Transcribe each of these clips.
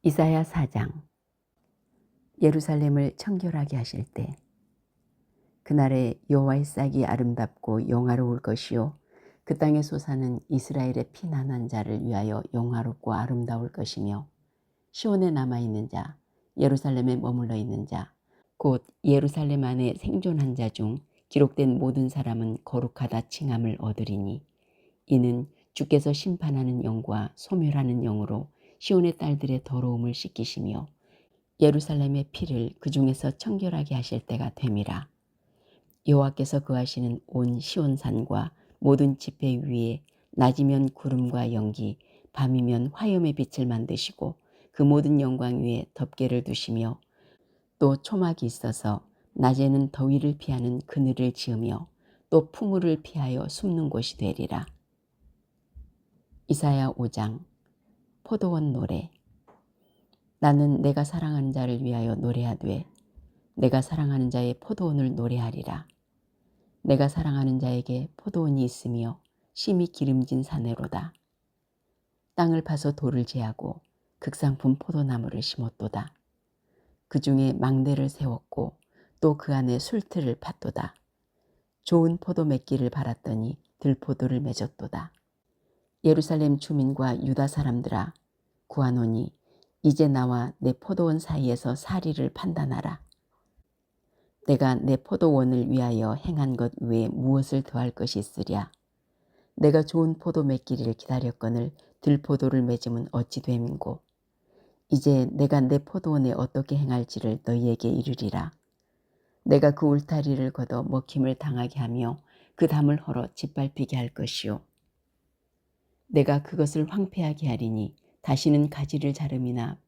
이사야 4장. 예루살렘을 청결하게 하실 때 그날에 여호와의 싹이 아름답고 영화로울 것이요 그 땅에 솟아는 이스라엘의 피난한 자를 위하여 영화롭고 아름다울 것이며 시온에 남아있는 자 예루살렘에 머물러 있는 자 곧 예루살렘 안에 생존한 자 중 기록된 모든 사람은 거룩하다 칭함을 얻으리니 이는 주께서 심판하는 영과 소멸하는 영으로 시온의 딸들의 더러움을 씻기시며 예루살렘의 피를 그 중에서 청결하게 하실 때가 됨이라. 여호와께서 거하시는 온 시온산과 모든 지폐 위에 낮이면 구름과 연기, 밤이면 화염의 빛을 만드시고 그 모든 영광 위에 덮개를 두시며 또 초막이 있어서 낮에는 더위를 피하는 그늘을 지으며 또 풍우를 피하여 숨는 곳이 되리라. 이사야 5장. 포도원 노래. 나는 내가 사랑하는 자를 위하여 노래하되 내가 사랑하는 자의 포도원을 노래하리라. 내가 사랑하는 자에게 포도원이 있으며 심히 기름진 사내로다. 땅을 파서 돌을 제하고 극상품 포도나무를 심었도다. 그 중에 망대를 세웠고 또 그 안에 술틀을 팠도다. 좋은 포도 맺기를 바랐더니 들포도를 맺었도다. 예루살렘 주민과 유다 사람들아 구하노니 이제 나와 내 포도원 사이에서 사리를 판단하라. 내가 내 포도원을 위하여 행한 것 외에 무엇을 더할 것이 있으랴. 내가 좋은 포도 맺기를 기다렸거늘 들포도를 맺으면 어찌 됨인고. 이제 내가 내 포도원에 어떻게 행할지를 너희에게 이르리라. 내가 그 울타리를 걷어 먹힘을 당하게 하며 그 담을 헐어 짓밟히게 할 것이요. 내가 그것을 황폐하게 하리니 다시는 가지를 자름이나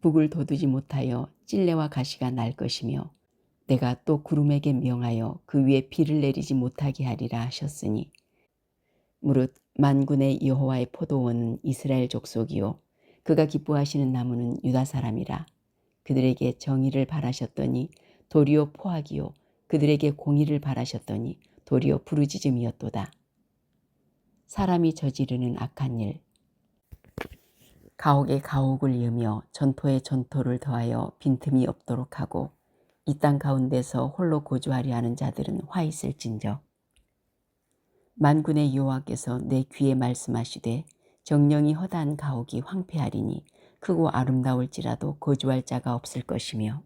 북을 돋우지 못하여 찔레와 가시가 날 것이며 내가 또 구름에게 명하여 그 위에 비를 내리지 못하게 하리라 하셨으니 무릇 만군의 여호와의 포도원은 이스라엘 족속이요 그가 기뻐하시는 나무는 유다 사람이라. 그들에게 정의를 바라셨더니 도리어 포악이요 그들에게 공의를 바라셨더니 도리어 부르짖음이었도다. 사람이 저지르는 악한 일. 가옥에 가옥을 이으며 전토에 전토를 더하여 빈틈이 없도록 하고 이 땅 가운데서 홀로 고주하려 하는 자들은 화 있을진저. 만군의 여호와께서 내 귀에 말씀하시되 정령이 허다한 가옥이 황폐하리니 크고 아름다울지라도 거주할 자가 없을 것이며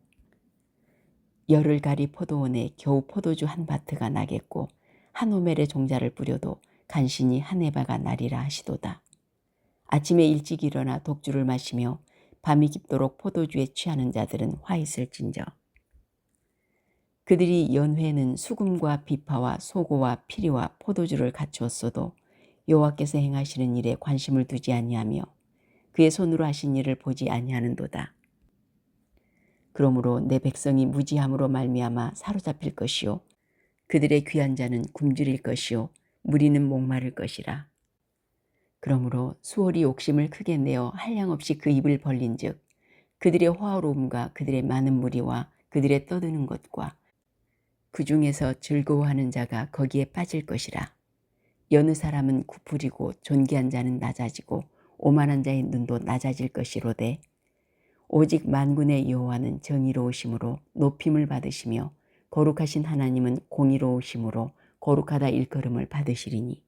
열을 가리 포도원에 겨우 포도주 한 바트가 나겠고 한 호멜의 종자를 뿌려도 간신히 한 에바가 나리라 하시도다. 아침에 일찍 일어나 독주를 마시며 밤이 깊도록 포도주에 취하는 자들은 화 있을진저. 그들이 연회는 수금과 비파와 소고와 피리와 포도주를 갖추었어도 여호와께서 행하시는 일에 관심을 두지 아니하며 그의 손으로 하신 일을 보지 아니하는도다. 그러므로 내 백성이 무지함으로 말미암아 사로잡힐 것이요 그들의 귀한 자는 굶주릴 것이요 무리는 목마를 것이라. 그러므로 수월이 욕심을 크게 내어 한량없이 그 입을 벌린즉 그들의 호화로움과 그들의 많은 무리와 그들의 떠드는 것과 그 중에서 즐거워하는 자가 거기에 빠질 것이라. 여느 사람은 구부리고 존귀한 자는 낮아지고 오만한 자의 눈도 낮아질 것이로되 오직 만군의 여호와는 정의로우심으로 높임을 받으시며 거룩하신 하나님은 공의로우심으로 거룩하다 일컬음을 받으시리니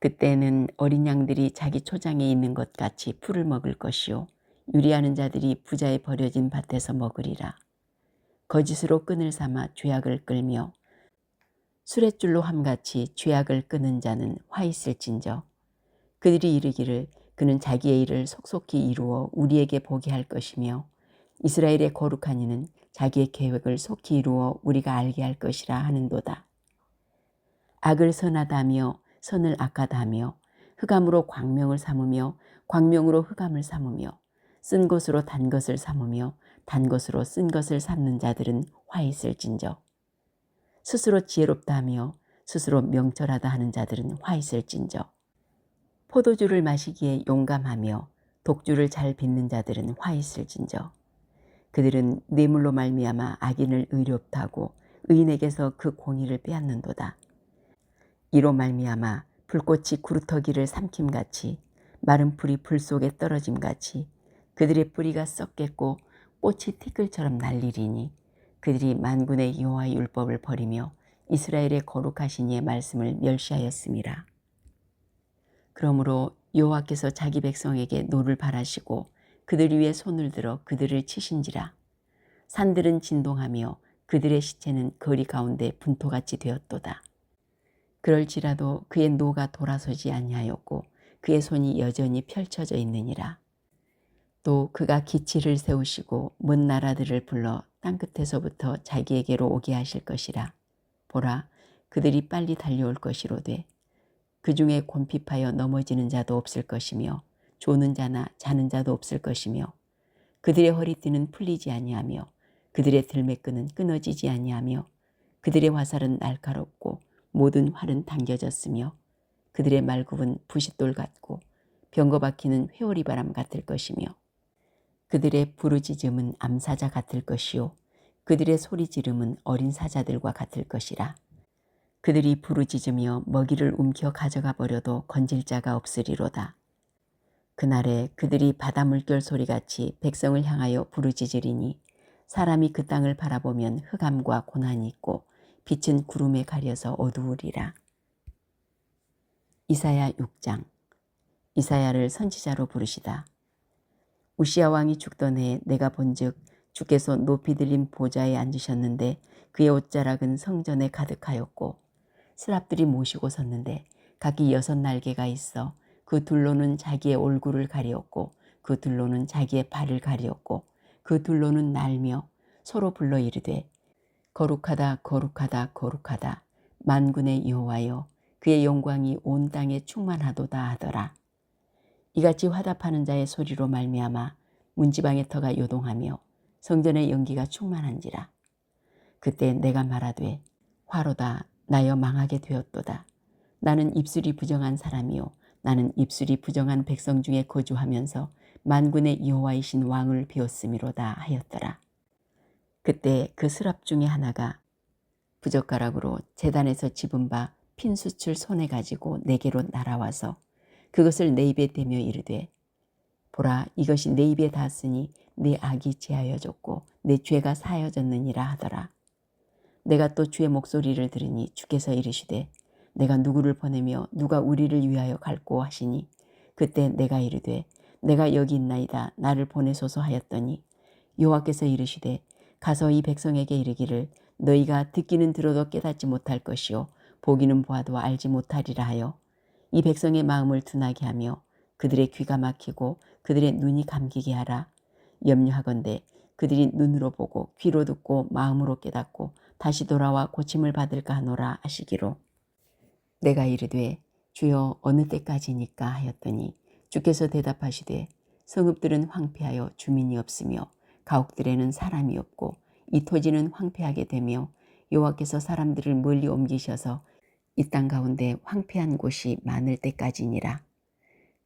그때는 어린 양들이 자기 초장에 있는 것 같이 풀을 먹을 것이요 유리하는 자들이 부자의 버려진 밭에서 먹으리라. 거짓으로 끈을 삼아 죄악을 끌며 수레줄로 함같이 죄악을 끄는 자는 화 있을진저. 그들이 이르기를 그는 자기의 일을 속속히 이루어 우리에게 보게 할 것이며 이스라엘의 거룩한 이는 자기의 계획을 속히 이루어 우리가 알게 할 것이라 하는도다. 악을 선하다 하며 선을 악하다 하며 흑암으로 광명을 삼으며 광명으로 흑암을 삼으며 쓴 것으로 단 것을 삼으며 단 것으로 쓴 것을 삼는 자들은 화 있을진저. 스스로 지혜롭다 하며 스스로 명철하다 하는 자들은 화 있을진저. 포도주를 마시기에 용감하며 독주를 잘 빚는 자들은 화 있을진저. 그들은 뇌물로 말미암아 악인을 의롭다 하고 의인에게서 그 공의를 빼앗는도다. 이로 말미암아 불꽃이 구루터기를 삼킴같이 마른 풀이 불 속에 떨어짐같이 그들의 뿌리가 썩겠고 꽃이 티끌처럼 날리리니 그들이 만군의 여호와의 율법을 버리며 이스라엘의 거룩하신 이의 말씀을 멸시하였음이라. 그러므로 여호와께서 자기 백성에게 노를 바라시고 그들 위에 손을 들어 그들을 치신지라. 산들은 진동하며 그들의 시체는 거리 가운데 분토같이 되었도다. 그럴지라도 그의 노가 돌아서지 아니하였고 그의 손이 여전히 펼쳐져 있느니라. 또 그가 기치를 세우시고 먼 나라들을 불러 땅끝에서부터 자기에게로 오게 하실 것이라. 보라, 그들이 빨리 달려올 것이로되 그 중에 곤핍하여 넘어지는 자도 없을 것이며 조는 자나 자는 자도 없을 것이며 그들의 허리띠는 풀리지 아니하며 그들의 들매끈은 끊어지지 아니하며 그들의 화살은 날카롭고 모든 활은 당겨졌으며 그들의 말굽은 부싯돌 같고 병거 박히는 회오리 바람 같을 것이며 그들의 부르짖음은 암사자 같을 것이요 그들의 소리 지름은 어린 사자들과 같을 것이라. 그들이 부르짖으며 먹이를 움켜 가져가 버려도 건질 자가 없으리로다. 그날에 그들이 바다 물결 소리같이 백성을 향하여 부르짖으리니 사람이 그 땅을 바라보면 흑암과 고난이 있고 빛은 구름에 가려서 어두우리라. 이사야 6장. 이사야를 선지자로 부르시다. 우시야 왕이 죽던 해에 내가 본즉 주께서 높이 들린 보좌에 앉으셨는데 그의 옷자락은 성전에 가득하였고 스랍들이 모시고 섰는데 각기 6날개가 있어 그 둘로는 자기의 얼굴을 가리었고 그 둘로는 자기의 발을 가리었고 그 둘로는 날며 서로 불러 이르되 거룩하다 거룩하다 거룩하다 만군의 여호와여 그의 영광이 온 땅에 충만하도다 하더라. 이같이 화답하는 자의 소리로 말미암아 문지방의 터가 요동하며 성전의 연기가 충만한지라. 그때 내가 말하되 화로다 나여 망하게 되었도다. 나는 입술이 부정한 사람이요 나는 입술이 부정한 백성 중에 거주하면서 만군의 여호와이신 왕을 비웠음이로다 하였더라. 그때 그 스랍 중에 하나가 부젓가락으로 제단에서 집은 바 핀수출 손에 가지고 내게로 날아와서 그것을 내 입에 대며 이르되 보라 이것이 내 입에 닿았으니 내 악이 제하여졌고 내 죄가 사하여졌느니라 하더라. 내가 또 주의 목소리를 들으니 주께서 이르시되 내가 누구를 보내며 누가 우리를 위하여 갈꼬 하시니 그때 내가 이르되 내가 여기 있나이다 나를 보내소서 하였더니 여호와께서 이르시되 가서 이 백성에게 이르기를 너희가 듣기는 들어도 깨닫지 못할 것이요 보기는 보아도 알지 못하리라 하여 이 백성의 마음을 둔하게 하며 그들의 귀가 막히고 그들의 눈이 감기게 하라. 염려하건대 그들이 눈으로 보고 귀로 듣고 마음으로 깨닫고 다시 돌아와 고침을 받을까 하노라 하시기로. 내가 이르되 주여 어느 때까지니까 하였더니 주께서 대답하시되 성읍들은 황폐하여 주민이 없으며 가옥들에는 사람이 없고 이 토지는 황폐하게 되며 여호와께서 사람들을 멀리 옮기셔서 이 땅 가운데 황폐한 곳이 많을 때까지니라.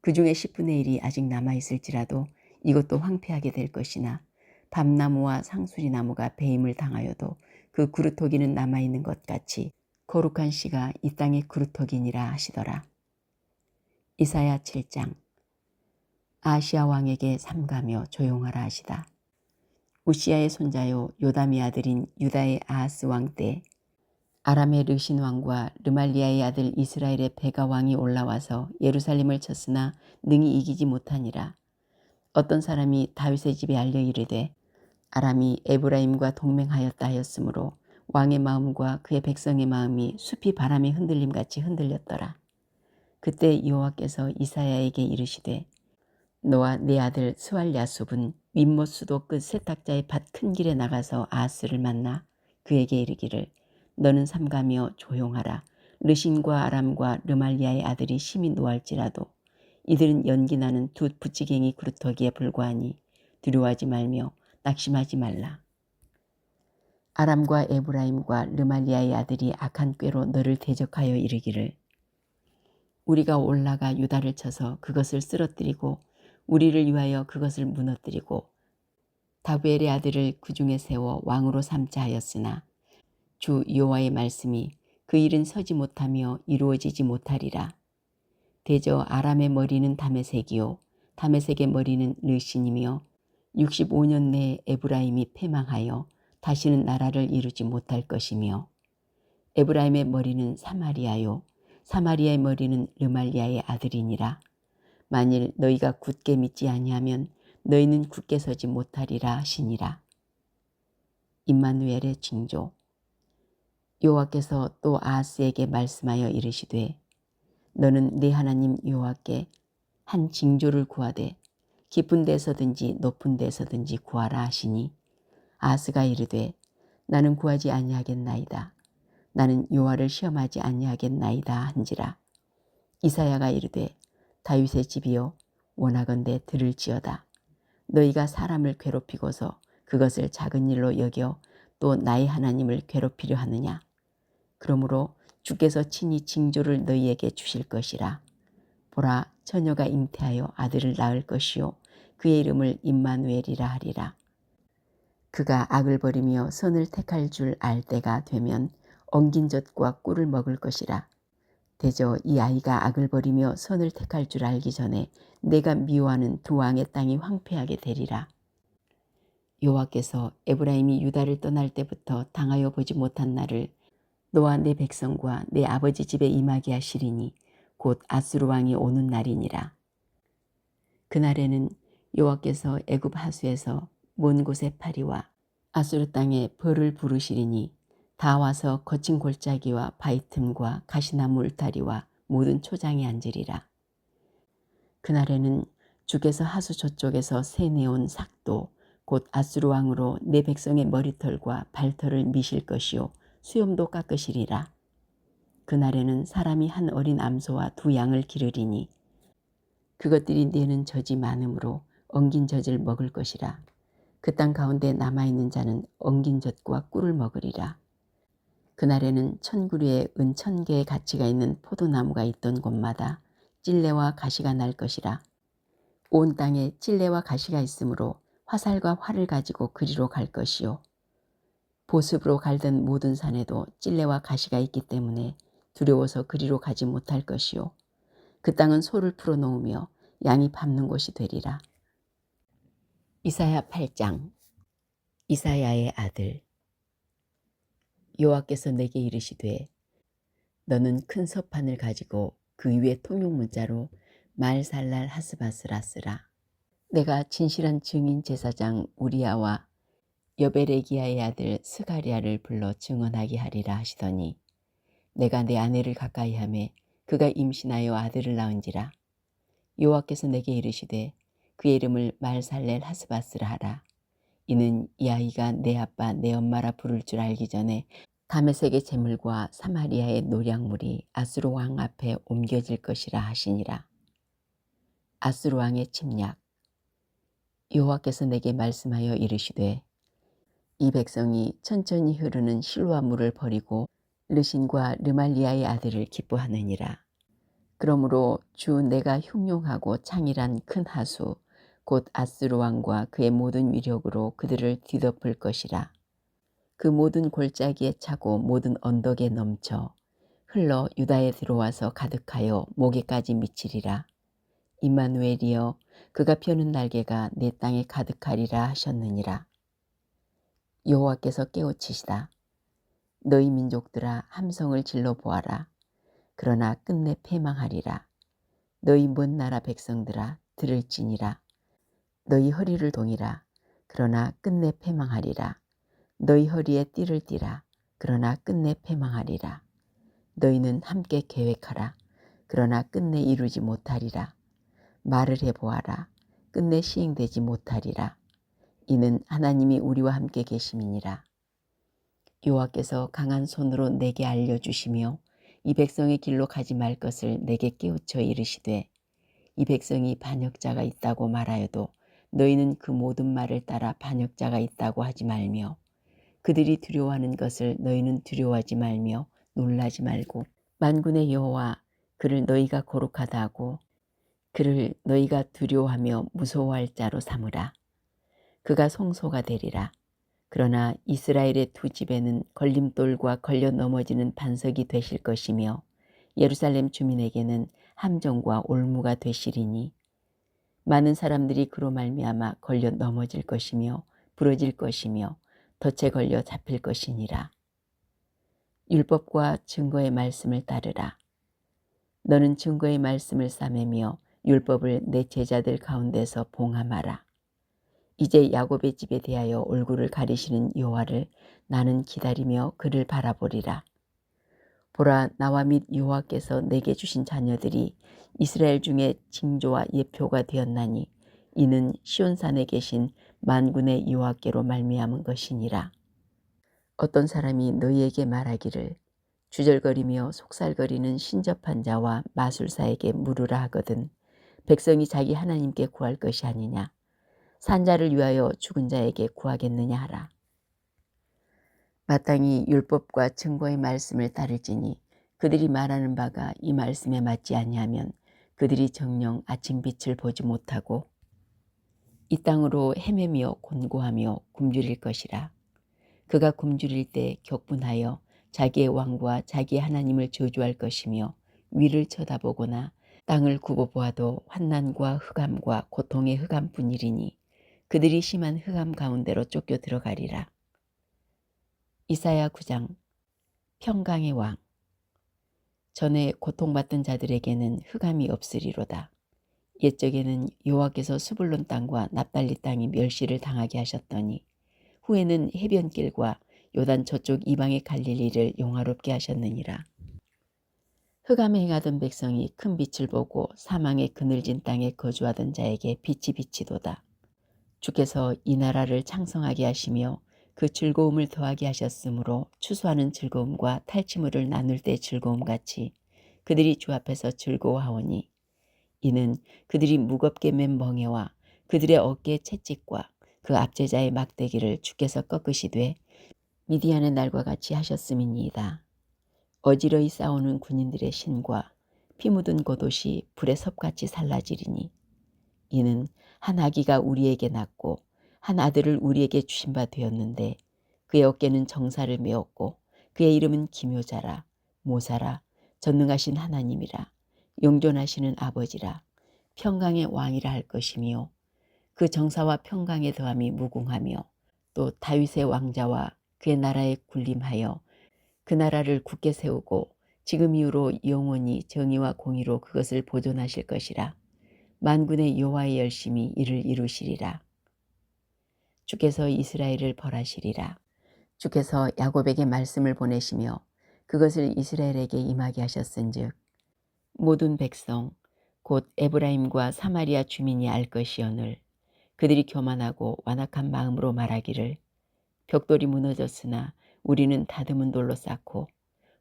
그 중에 10분의 1이 아직 남아있을지라도 이것도 황폐하게 될 것이나 밤나무와 상수리나무가 배임을 당하여도 그 그루터기는 남아있는 것 같이 거룩한 씨가 이 땅의 그루터기니라 하시더라. 이사야 7장. 아시아 왕에게 삼가며 조용하라 하시다. 우시야의 손자요 요담의 아들인 유다의 아하스 왕 때 아람의 르신 왕과 르말리아의 아들 이스라엘의 베가 왕이 올라와서 예루살렘을 쳤으나 능히 이기지 못하니라. 어떤 사람이 다윗의 집에 알려 이르되 아람이 에브라임과 동맹하였다 하였으므로 왕의 마음과 그의 백성의 마음이 숲이 바람에 흔들림같이 흔들렸더라. 그때 여호와께서 이사야에게 이르시되 너와 네 아들 스왈야숲은 윗못 수도 끝 세탁자의 밭 큰 길에 나가서 아하스를 만나 그에게 이르기를 너는 삼가며 조용하라. 르신과 아람과 르말리아의 아들이 심히 노할지라도 이들은 연기나는 두 부찌갱이 그루터기에 불과하니 두려워하지 말며 낙심하지 말라. 아람과 에브라임과 르말리아의 아들이 악한 꾀로 너를 대적하여 이르기를 우리가 올라가 유다를 쳐서 그것을 쓰러뜨리고 우리를 위하여 그것을 무너뜨리고 다구엘의 아들을 그 중에 세워 왕으로 삼자 하였으나 주 여호와의 말씀이 그 일은 서지 못하며 이루어지지 못하리라. 대저 아람의 머리는 다메섹이요 다메섹의 머리는 르신이며 65년 내에 에브라임이 패망하여 다시는 나라를 이루지 못할 것이며 에브라임의 머리는 사마리아요 사마리아의 머리는 르말리아의 아들이니라. 만일 너희가 굳게 믿지 아니하면 너희는 굳게 서지 못하리라 하시니라. 임마누엘의 징조. 여호와께서 또 아하스에게 말씀하여 이르시되 너는 네 하나님 여호와께 한 징조를 구하되 깊은 데서든지 높은 데서든지 구하라 하시니 아하스가 이르되 나는 구하지 아니하겠나이다. 나는 여호와를 시험하지 아니하겠나이다 한지라. 이사야가 이르되 다윗의 집이여 원하건대 들을지어다. 너희가 사람을 괴롭히고서 그것을 작은 일로 여겨 또 나의 하나님을 괴롭히려 하느냐. 그러므로 주께서 친히 징조를 너희에게 주실 것이라. 보라, 처녀가 잉태하여 아들을 낳을 것이요 그의 이름을 임마누엘이라 하리라. 그가 악을 버리며 선을 택할 줄 알 때가 되면 엉긴 젖과 꿀을 먹을 것이라. 대저 이 아이가 악을 버리며 선을 택할 줄 알기 전에 내가 미워하는 두 왕의 땅이 황폐하게 되리라. 여호와께서 에브라임이 유다를 떠날 때부터 당하여 보지 못한 날을 너와 내 백성과 내 아버지 집에 임하게 하시리니 곧 아수르 왕이 오는 날이니라. 그날에는 여호와께서 애굽 하수에서 먼 곳의 파리와 아수르 땅에 벌을 부르시리니 다 와서 거친 골짜기와 바위 틈과 가시나무 울타리와 모든 초장에 앉으리라. 그날에는 주께서 하수 저쪽에서 새내온 삭도 곧 아수르 왕으로 내 백성의 머리털과 발털을 미실 것이요 수염도 깎으시리라. 그날에는 사람이 한 어린 암소와 두 양을 기르리니 그것들이 내는 젖이 많으므로 엉긴 젖을 먹을 것이라. 그 땅 가운데 남아있는 자는 엉긴 젖과 꿀을 먹으리라. 그날에는 천구류에 은 1000개의 가치가 있는 포도나무가 있던 곳마다 찔레와 가시가 날 것이라. 온 땅에 찔레와 가시가 있으므로 화살과 활을 가지고 그리로 갈 것이요 보습으로 갈던 모든 산에도 찔레와 가시가 있기 때문에 두려워서 그리로 가지 못할 것이요 그 땅은 소를 풀어놓으며 양이 밟는 곳이 되리라. 이사야 8장. 이사야의 아들. 여호와께서 내게 이르시되 너는 큰 서판을 가지고 그 위에 통용문자로 말살랄 하스바스라 쓰라. 내가 진실한 증인 제사장 우리야와 여베레기야의 아들 스가리야를 불러 증언하게 하리라 하시더니 내가 내 아내를 가까이 하매 그가 임신하여 아들을 낳은지라. 여호와께서 내게 이르시되 그의 이름을 말살렐 하스바스라 하라. 이는 이 아이가 내 아빠 내 엄마라 부를 줄 알기 전에 다메섹의 재물과 사마리아의 노략물이 아수르 왕 앞에 옮겨질 것이라 하시니라. 아수르 왕의 침략. 여호와께서 내게 말씀하여 이르시되 이 백성이 천천히 흐르는 실로암 물을 버리고 르신과 르말리아의 아들을 기뻐하느니라. 그러므로 주 내가 흉용하고 창일한 큰 하수 곧 아수르 왕과 그의 모든 위력으로 그들을 뒤덮을 것이라. 그 모든 골짜기에 차고 모든 언덕에 넘쳐 흘러 유다에 들어와서 가득하여 목에까지 미치리라. 임마누엘이여 그가 펴는 날개가 내 땅에 가득하리라 하셨느니라. 여호와께서 깨우치시다. 너희 민족들아 함성을 질러 보아라. 그러나 끝내 패망하리라. 너희 먼 나라 백성들아 들을지니라. 너희 허리를 동이라. 그러나 끝내 패망하리라. 너희 허리에 띠를 띠라. 그러나 끝내 패망하리라. 너희는 함께 계획하라. 그러나 끝내 이루지 못하리라. 말을 해보아라. 끝내 시행되지 못하리라. 이는 하나님이 우리와 함께 계심이니라. 여호와께서 강한 손으로 내게 알려주시며 이 백성의 길로 가지 말 것을 내게 깨우쳐 이르시되 이 백성이 반역자가 있다고 말하여도 너희는 그 모든 말을 따라 반역자가 있다고 하지 말며 그들이 두려워하는 것을 너희는 두려워하지 말며 놀라지 말고 만군의 여호와 그를 너희가 거룩하다 하고 그를 너희가 두려워하며 무서워할 자로 삼으라. 그가 성소가 되리라. 그러나 이스라엘의 두 집에는 걸림돌과 걸려 넘어지는 반석이 되실 것이며 예루살렘 주민에게는 함정과 올무가 되시리니 많은 사람들이 그로 말미암아 걸려 넘어질 것이며 부러질 것이며 덫에 걸려 잡힐 것이니라. 율법과 증거의 말씀을 따르라. 너는 증거의 말씀을 싸매며 율법을 내 제자들 가운데서 봉함하라. 이제 야곱의 집에 대하여 얼굴을 가리시는 여호와를 나는 기다리며 그를 바라보리라. 보라, 나와 및 여호와께서 내게 주신 자녀들이 이스라엘 중에 징조와 예표가 되었나니 이는 시온산에 계신 만군의 여호와께로 말미암은 것이니라. 어떤 사람이 너희에게 말하기를 주절거리며 속살거리는 신접한 자와 마술사에게 물으라 하거든 백성이 자기 하나님께 구할 것이 아니냐. 산 자를 위하여 죽은 자에게 구하겠느냐 하라. 마땅히 율법과 증거의 말씀을 따를지니 그들이 말하는 바가 이 말씀에 맞지 아니하면 그들이 정녕 아침 빛을 보지 못하고 이 땅으로 헤매며 곤고하며 굶주릴 것이라. 그가 굶주릴 때 격분하여 자기의 왕과 자기의 하나님을 저주할 것이며 위를 쳐다보거나 땅을 굽어 보아도 환난과 흑암과 고통의 흑암뿐이리니 그들이 심한 흑암 가운데로 쫓겨 들어가리라. 이사야 9장. 평강의 왕. 전에 고통받던 자들에게는 흑암이 없으리로다. 옛적에는 여호와께서 스불론 땅과 납달리 땅이 멸시를 당하게 하셨더니 후에는 해변길과 요단 저쪽 이방의 갈릴리를 영화롭게 하셨느니라. 흑암에 행하던 백성이 큰 빛을 보고 사망의 그늘진 땅에 거주하던 자에게 빛이 비치도다. 주께서 이 나라를 창성하게 하시며 그 즐거움을 더하게 하셨으므로 추수하는 즐거움과 탈취물을 나눌 때 즐거움같이 그들이 주 앞에서 즐거워하오니 이는 그들이 무겁게 맨 멍에와 그들의 어깨의 채찍과 그 압제자의 막대기를 주께서 꺾으시되 미디안의 날과 같이 하셨음이니이다. 어지러이 싸우는 군인들의 신과 피 묻은 겉옷이 불의 섭같이 살라지리니 이는 한 아기가 우리에게 낳고 한 아들을 우리에게 주신 바 되었는데 그의 어깨는 정사를 메었고 그의 이름은 기묘자라 모사라 전능하신 하나님이라 용존하시는 아버지라 평강의 왕이라 할 것이며 그 정사와 평강의 더함이 무궁하며 또 다윗의 왕자와 그의 나라에 군림하여 그 나라를 굳게 세우고 지금 이후로 영원히 정의와 공의로 그것을 보존하실 것이라. 만군의 여호와의 열심히 이를 이루시리라. 주께서 이스라엘을 벌하시리라. 주께서 야곱에게 말씀을 보내시며 그것을 이스라엘에게 임하게 하셨은즉 모든 백성 곧 에브라임과 사마리아 주민이 알 것이오늘 그들이 교만하고 완악한 마음으로 말하기를 벽돌이 무너졌으나 우리는 다듬은 돌로 쌓고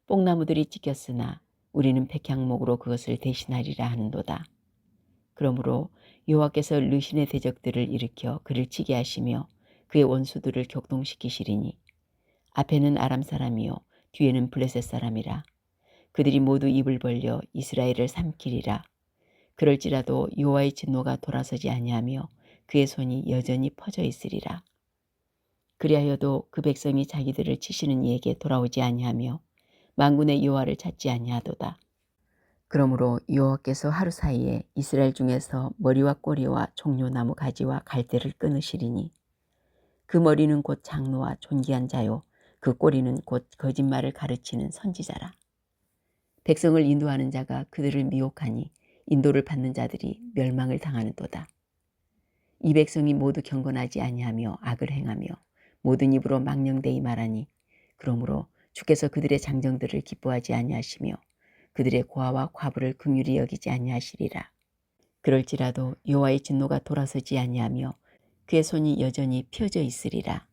뽕나무들이 찢겼으나 우리는 백향목으로 그것을 대신하리라 하는도다. 그러므로 여호와께서 르신의 대적들을 일으켜 그를 치게 하시며 그의 원수들을 격동시키시리니 앞에는 아람 사람이요 뒤에는 블레셋 사람이라. 그들이 모두 입을 벌려 이스라엘을 삼키리라. 그럴지라도 여호와의 진노가 돌아서지 아니하며 그의 손이 여전히 퍼져 있으리라. 그리하여도 그 백성이 자기들을 치시는 이에게 돌아오지 아니하며 만군의 여호와를 찾지 아니하도다. 그러므로 여호와께서 하루 사이에 이스라엘 중에서 머리와 꼬리와 종려나무 가지와 갈대를 끊으시리니 그 머리는 곧 장로와 존귀한 자요 그 꼬리는 곧 거짓말을 가르치는 선지자라. 백성을 인도하는 자가 그들을 미혹하니 인도를 받는 자들이 멸망을 당하는도다. 이 백성이 모두 경건하지 아니하며 악을 행하며 모든 입으로 망령되이 말하니 그러므로 주께서 그들의 장정들을 기뻐하지 아니하시며 그들의 고아와 과부를 긍휼히 여기지 아니하시리라. 그럴지라도 여호와의 진노가 돌아서지 아니하며 그의 손이 여전히 펴져 있으리라.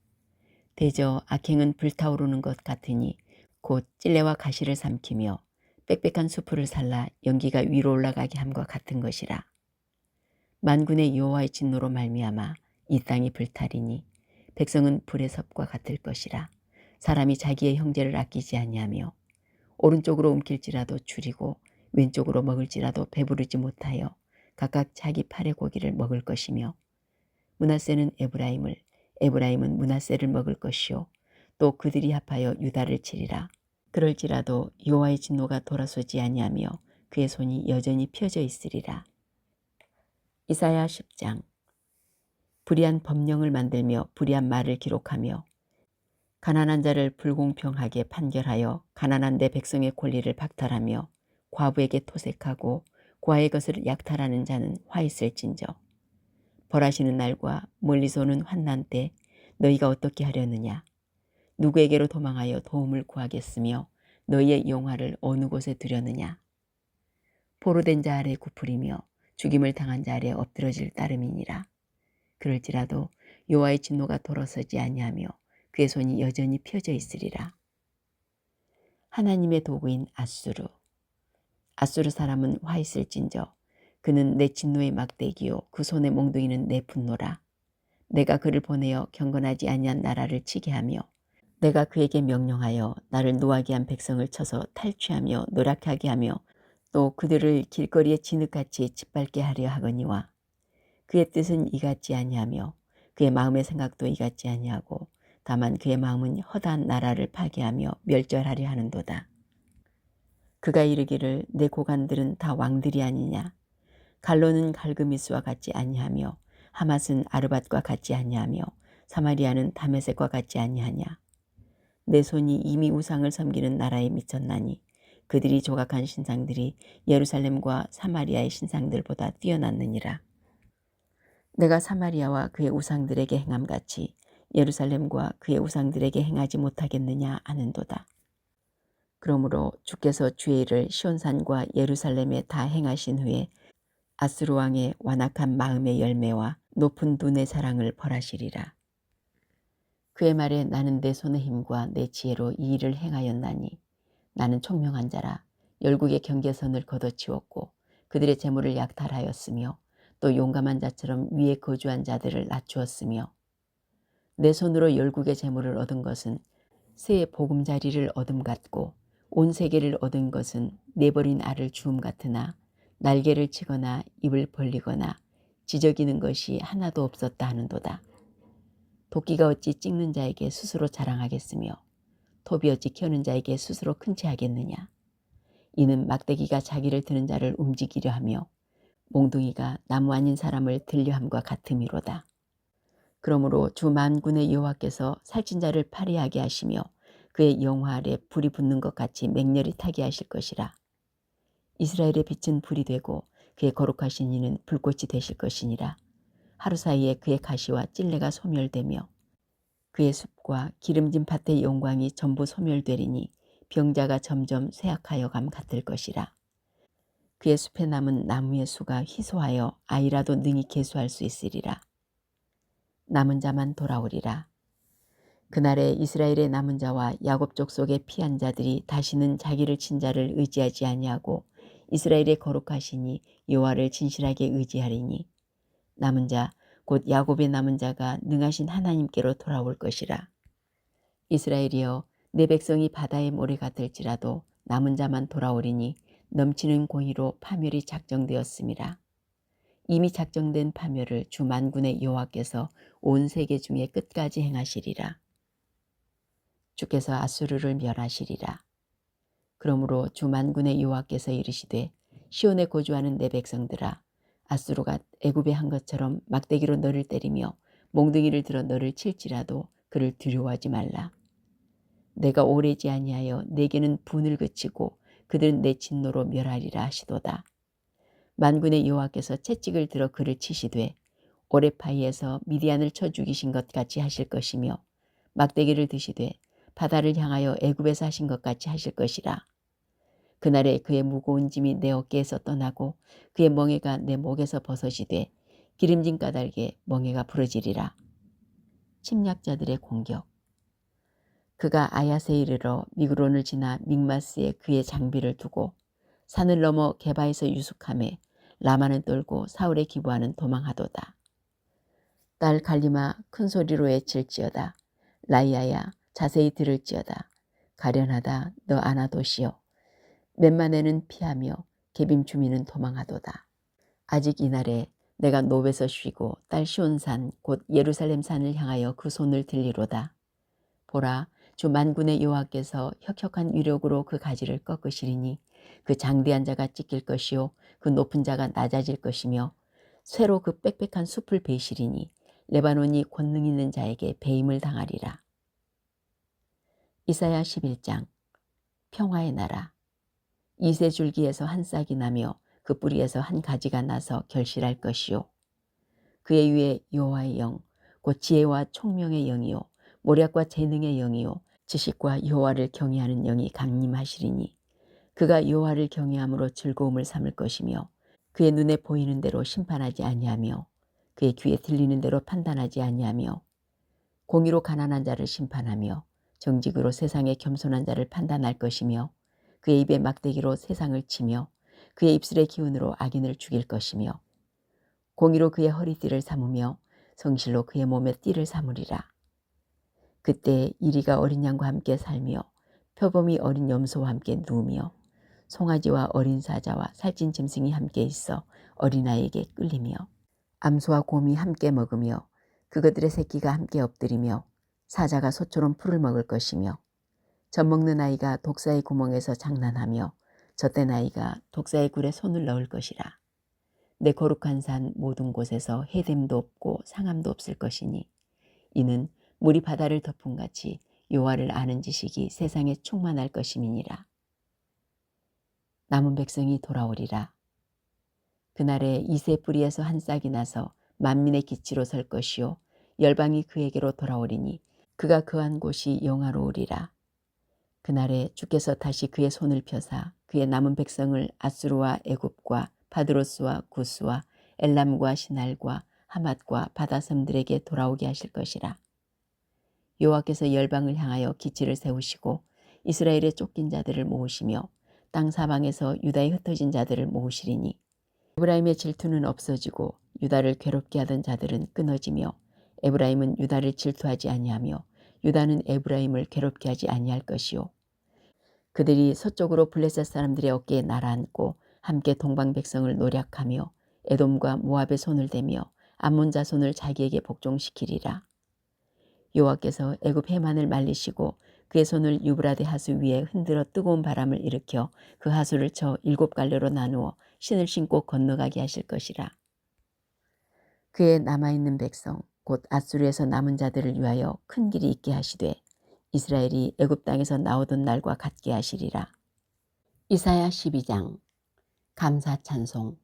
대저 악행은 불타오르는 것 같으니 곧 찔레와 가시를 삼키며 빽빽한 수풀을 살라 연기가 위로 올라가게 함과 같은 것이라. 만군의 여호와의 진노로 말미암아 이 땅이 불타리니 백성은 불의 섭과 같을 것이라. 사람이 자기의 형제를 아끼지 아니하며 오른쪽으로 움킬지라도 줄이고 왼쪽으로 먹을지라도 배부르지 못하여 각각 자기 팔의 고기를 먹을 것이며 므낫세는 에브라임을 에브라임은 므낫세를 먹을 것이요 또 그들이 합하여 유다를 치리라. 그럴지라도 여호와의 진노가 돌아서지 아니하며 그의 손이 여전히 펴져 있으리라. 이사야 10장. 불의한 법령을 만들며 불의한 말을 기록하며 가난한 자를 불공평하게 판결하여 가난한 내 백성의 권리를 박탈하며 과부에게 토색하고 고아의 것을 약탈하는 자는 화 있을진저. 벌하시는 날과 멀리서 오는 환난 때 너희가 어떻게 하려느냐. 누구에게로 도망하여 도움을 구하겠으며 너희의 영화를 어느 곳에 두려느냐. 포로된 자 아래 굽으리며 죽임을 당한 자 아래 엎드러질 따름이니라. 그럴지라도 여호와의 진노가 돌아서지 아니하며 그의 손이 여전히 펴져 있으리라. 하나님의 도구인 아수르. 아수르 사람은 화 있을진저. 그는 내 진노의 막대기요 그 손의 몽둥이는 내 분노라. 내가 그를 보내어 경건하지 아니한 나라를 치게 하며 내가 그에게 명령하여 나를 노하게 한 백성을 쳐서 탈취하며 노략하게 하며 또 그들을 길거리에 진흙같이 짓밟게 하려 하거니와 그의 뜻은 이같지 아니하며 그의 마음의 생각도 이같지 아니하고 다만 그의 마음은 허다한 나라를 파괴하며 멸절하려 하는도다. 그가 이르기를 내 고관들은 다 왕들이 아니냐. 갈로는 갈그미스와 같지 아니하며 하맛은 아르밧과 같지 아니하며 사마리아는 다메섹과 같지 아니하냐. 내 손이 이미 우상을 섬기는 나라에 미쳤나니 그들이 조각한 신상들이 예루살렘과 사마리아의 신상들보다 뛰어났느니라. 내가 사마리아와 그의 우상들에게 행함같이 예루살렘과 그의 우상들에게 행하지 못하겠느냐 하는도다. 그러므로 주께서 주의 일을 시온산과 예루살렘에 다 행하신 후에 아수르 왕의 완악한 마음의 열매와 높은 눈의 사랑을 벌하시리라. 그의 말에 나는 내 손의 힘과 내 지혜로 이 일을 행하였나니 나는 총명한 자라. 열국의 경계선을 걷어치웠고 그들의 재물을 약탈하였으며 또 용감한 자처럼 위에 거주한 자들을 낮추었으며 내 손으로 열국의 재물을 얻은 것은 새의 보금자리를 얻음 같고 온 세계를 얻은 것은 내버린 알을 주움 같으나 날개를 치거나 입을 벌리거나 지저귀는 것이 하나도 없었다 하는도다. 도끼가 어찌 찍는 자에게 스스로 자랑하겠으며 톱이 어찌 켜는 자에게 스스로 큰 체 하겠느냐. 이는 막대기가 자기를 드는 자를 움직이려 하며 몽둥이가 나무 아닌 사람을 들려함과 같음이로다. 그러므로 주 만군의 여호와께서 살찐 자를 파리하게 하시며 그의 영화 아래 불이 붙는 것 같이 맹렬히 타게 하실 것이라. 이스라엘의 빛은 불이 되고 그의 거룩하신 이는 불꽃이 되실 것이니라. 하루 사이에 그의 가시와 찔레가 소멸되며 그의 숲과 기름진 밭의 영광이 전부 소멸되리니 병자가 점점 쇠약하여 감 같을 것이라. 그의 숲에 남은 나무의 수가 희소하여 아이라도 능히 계수할 수 있으리라. 남은 자만 돌아오리라. 그날에 이스라엘의 남은 자와 야곱 족속의 피한 자들이 다시는 자기를 친 자를 의지하지 아니하고 이스라엘의 거룩하시니 여호와를 진실하게 의지하리니 남은 자 곧 야곱의 남은 자가 능하신 하나님께로 돌아올 것이라. 이스라엘이여 내 백성이 바다의 모래 같을지라도 남은 자만 돌아오리니 넘치는 공의로 파멸이 작정되었음이라. 이미 작정된 파멸을 주 만군의 여호와께서 온 세계 중에 끝까지 행하시리라. 주께서 아수르를 멸하시리라. 그러므로 주 만군의 여호와께서 이르시되 시온에 거주하는 내 백성들아 아수르가 애굽에 한 것처럼 막대기로 너를 때리며 몽둥이를 들어 너를 칠지라도 그를 두려워하지 말라. 내가 오래지 아니하여 내게는 분을 그치고 그들은 내 진노로 멸하리라 하시도다. 만군의 여호와께서 채찍을 들어 그를 치시되 오레파이에서 미디안을 쳐 죽이신 것 같이 하실 것이며 막대기를 드시되 바다를 향하여 애굽에서 하신 것 같이 하실 것이라. 그날에 그의 무거운 짐이 내 어깨에서 떠나고 그의 멍에가 내 목에서 벗어지되 기름진 까닭에 멍에가 부러지리라. 침략자들의 공격. 그가 아야세 이르러 미그론을 지나 믹마스에 그의 장비를 두고 산을 넘어 게바에서 유숙하매 라마는 떨고 사울의 기부하는 도망하도다. 딸 갈리마 큰 소리로 외칠지어다. 라이아야 자세히 들을지어다. 가련하다 너 아나도시여. 맨만에는 피하며 개빔 주민은 도망하도다. 아직 이날에 내가 노베서 쉬고 딸 시온산 곧 예루살렘 산을 향하여 그 손을 들리로다. 보라 주 만군의 여호와께서 혁혁한 위력으로 그 가지를 꺾으시리니 그 장대한 자가 찢길 것이요 그 높은 자가 낮아질 것이며 쇠로 그 빽빽한 숲을 베시리니 레바논이 권능 있는 자에게 배임을 당하리라. 이사야 11장. 평화의 나라. 이새 줄기에서 한 싹이 나며 그 뿌리에서 한 가지가 나서 결실할 것이요. 그의 위에 여호와의 영, 곧 지혜와 총명의 영이요, 모략과 재능의 영이요, 지식과 여호와를 경외하는 영이 강림하시리니 그가 여호와를 경외함으로 즐거움을 삼을 것이며 그의 눈에 보이는 대로 심판하지 아니하며 그의 귀에 들리는 대로 판단하지 아니하며 공의로 가난한 자를 심판하며 정직으로 세상의 겸손한 자를 판단할 것이며 그의 입에 막대기로 세상을 치며 그의 입술의 기운으로 악인을 죽일 것이며 공의로 그의 허리띠를 삼으며 성실로 그의 몸에 띠를 삼으리라. 그때 이리가 어린 양과 함께 살며 표범이 어린 염소와 함께 누우며 송아지와 어린 사자와 살찐 짐승이 함께 있어 어린아이에게 끌리며 암소와 곰이 함께 먹으며 그것들의 새끼가 함께 엎드리며 사자가 소처럼 풀을 먹을 것이며 젖먹는 아이가 독사의 구멍에서 장난하며 젖된 아이가 독사의 굴에 손을 넣을 것이라. 내 거룩한 산 모든 곳에서 해됨도 없고 상함도 없을 것이니 이는 물이 바다를 덮음같이 여호와를 아는 지식이 세상에 충만할 것임이니라. 남은 백성이 돌아오리라. 그날에 이새 뿌리에서 한 싹이 나서 만민의 기치로 설 것이요 열방이 그에게로 돌아오리니 그가 거한 곳이 영화로우리라. 그날에 주께서 다시 그의 손을 펴사 그의 남은 백성을 아수르와 애굽과 바드로스와 구스와 엘람과 시날과 하맛과 바다섬들에게 돌아오게 하실 것이라. 여호와께서 열방을 향하여 기치를 세우시고 이스라엘의 쫓긴 자들을 모으시며 땅 사방에서 유다에 흩어진 자들을 모으시리니 에브라임의 질투는 없어지고 유다를 괴롭게 하던 자들은 끊어지며 에브라임은 유다를 질투하지 아니하며 유다는 에브라임을 괴롭게 하지 아니할 것이요. 그들이 서쪽으로 블레셋 사람들의 어깨에 날아앉고 함께 동방 백성을 노략하며 에돔과 모압의 손을 대며 암몬 자손을 자기에게 복종시키리라. 여호와께서 애굽 해만을 말리시고 그의 손을 유브라데 하수 위에 흔들어 뜨거운 바람을 일으켜 그 하수를 쳐 7갈래로 나누어 신을 신고 건너가게 하실 것이라. 그의 남아있는 백성 곧 아수르에서 남은 자들을 위하여 큰 길이 있게 하시되 이스라엘이 애굽 땅에서 나오던 날과 같게 하시리라. 이사야 12장. 감사 찬송.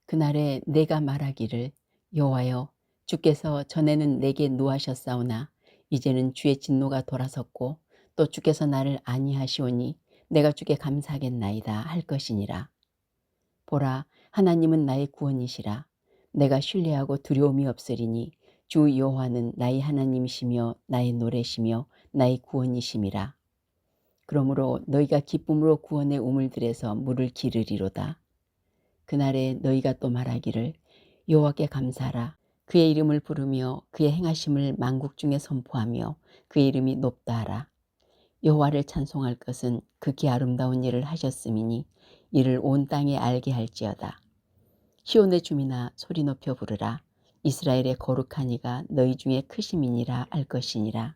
그날에 내가 말하기를 여호와여 주께서 전에는 내게 노하셨사오나 이제는 주의 진노가 돌아섰고 또 주께서 나를 아니하시오니 내가 주께 감사하겠나이다 할 것이니라. 보라 하나님은 나의 구원이시라. 내가 신뢰하고 두려움이 없으리니 주 여호와는 나의 하나님이시며 나의 노래시며 나의 구원이심이라. 그러므로 너희가 기쁨으로 구원의 우물들에서 물을 기르리로다. 그날에 너희가 또 말하기를 여호와께 감사하라. 그의 이름을 부르며 그의 행하심을 만국 중에 선포하며 그의 이름이 높다 하라. 여호와를 찬송할 것은 극히 아름다운 일을 하셨음이니 이를 온 땅에 알게 할지어다. 시온의 주민아 소리 높여 부르라. 이스라엘의 거룩한 이가 너희 중에 크심이니라 알 것이니라.